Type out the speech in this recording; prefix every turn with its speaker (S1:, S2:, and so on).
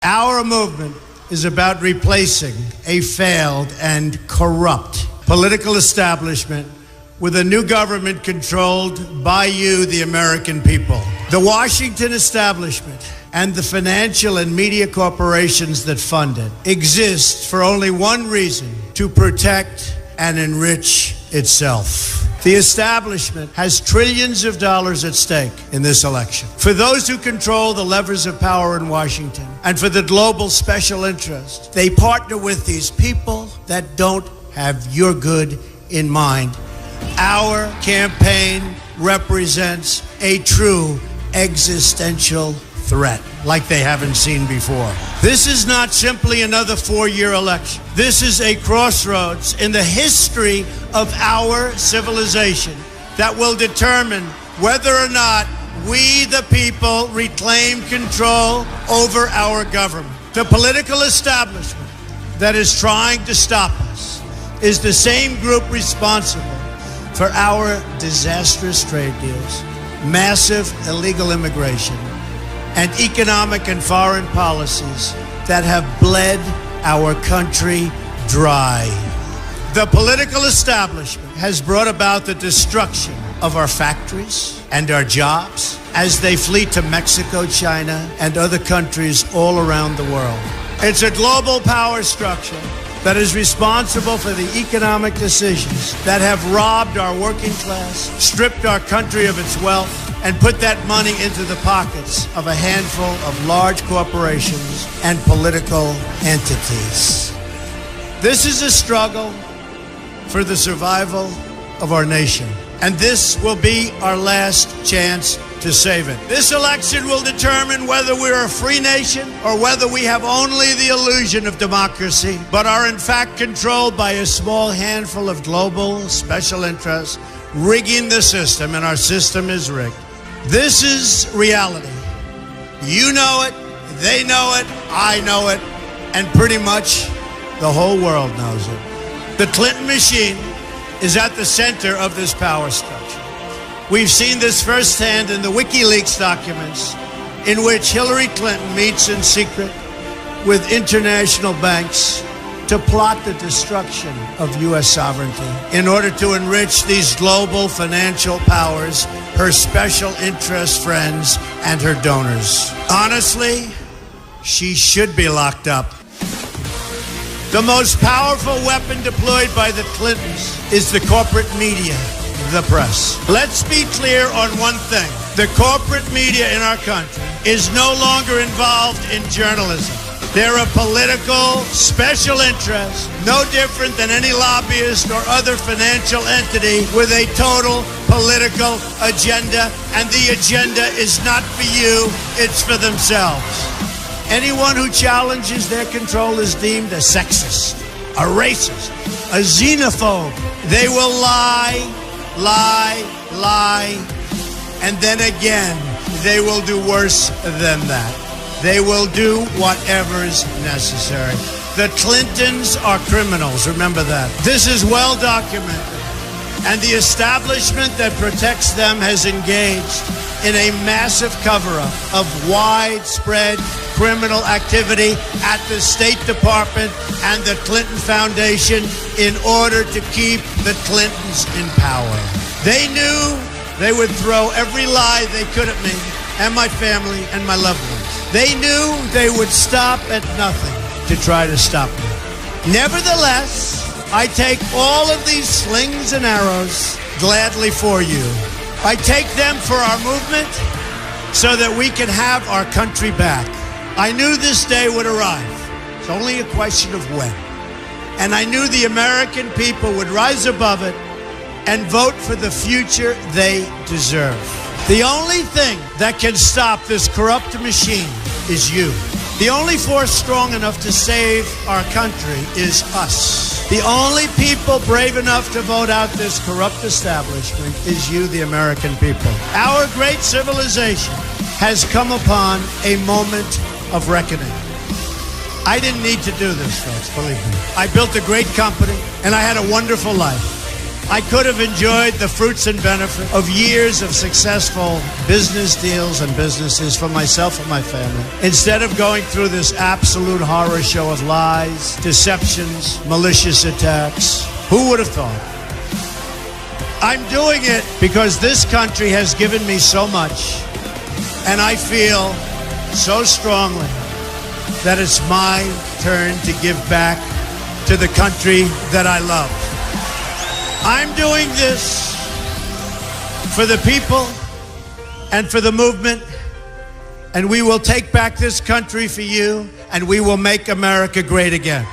S1: Our movement is about replacing a failed and corrupt political establishment with a new government controlled by you, the American people. The Washington establishment and the financial and media corporations that fund it exist for only one reason: to protect and enrich itself. The establishment has trillions of dollars at stake in this election. For those who control the levers of power in Washington and for the global special interest, they partner with these people that don't have your good in mind. Our campaign represents a true existential threat like they haven't seen before. This is not simply another four-year election. This is a crossroads in the history of our civilization that will determine whether or not we, the people, reclaim control over our government. The political establishment that is trying to stop us is the same group responsible for our disastrous trade deals, massive illegal immigration, and economic and foreign policies that have bled our country dry. The political establishment has brought about the destruction of our factories and our jobs as they flee to Mexico, China, and other countries all around the world. It's a global power structure that is responsible for the economic decisions that have robbed our working class, stripped our country of its wealth, and put that money into the pockets of a handful of large corporations and political entities. This is a struggle for the survival of our nation, and this will be our last chance to save it. This election will determine whether we're a free nation or whether we have only the illusion of democracy, but are in fact controlled by a small handful of global special interests rigging the system, and our system is rigged. This is reality. You know it, they know it, I know it, and pretty much the whole world knows it. The Clinton machine is at the center of this power structure. We've seen this firsthand in the WikiLeaks documents, in which Hillary Clinton meets in secret with international banks to plot the destruction of U.S. sovereignty in order to enrich these global financial powers, her special interest friends, and her donors. Honestly, she should be locked up. The most powerful weapon deployed by the Clintons is the corporate media, the press. Let's be clear on one thing. The corporate media in our country is no longer involved in journalism. They're a political special interest, no different than any lobbyist or other financial entity with a total political agenda, and the agenda is not for you, it's for themselves. Anyone who challenges their control is deemed a sexist, a racist, a xenophobe. They will lie, and then again, they will do worse than that. They will do whatever is necessary. The Clintons are criminals, remember that. This is well documented, and the establishment that protects them has engaged in a massive cover-up of widespread criminal activity at the State Department and the Clinton Foundation in order to keep the Clintons in power. They knew they would throw every lie they could at me and my family and my loved ones. They knew they would stop at nothing to try to stop me. Nevertheless, I take all of these slings and arrows gladly for you. I take them for our movement so that we can have our country back. I knew this day would arrive. It's only a question of when. And I knew the American people would rise above it and vote for the future they deserve. The only thing that can stop this corrupt machine is you. The only force strong enough to save our country is us. The only people brave enough to vote out this corrupt establishment is you, the American people. Our great civilization has come upon a moment of reckoning. I didn't need to do this, folks, believe me. I built a great company, and I had a wonderful life. I could have enjoyed the fruits and benefit of years of successful business deals and businesses for myself and my family, instead of going through this absolute horror show of lies, deceptions, malicious attacks. Who would have thought? I'm doing it because this country has given me so much, and I feel so strongly that it's my turn to give back to the country that I love. I'm doing this for the people and for the movement, and we will take back this country for you, and we will make America great again.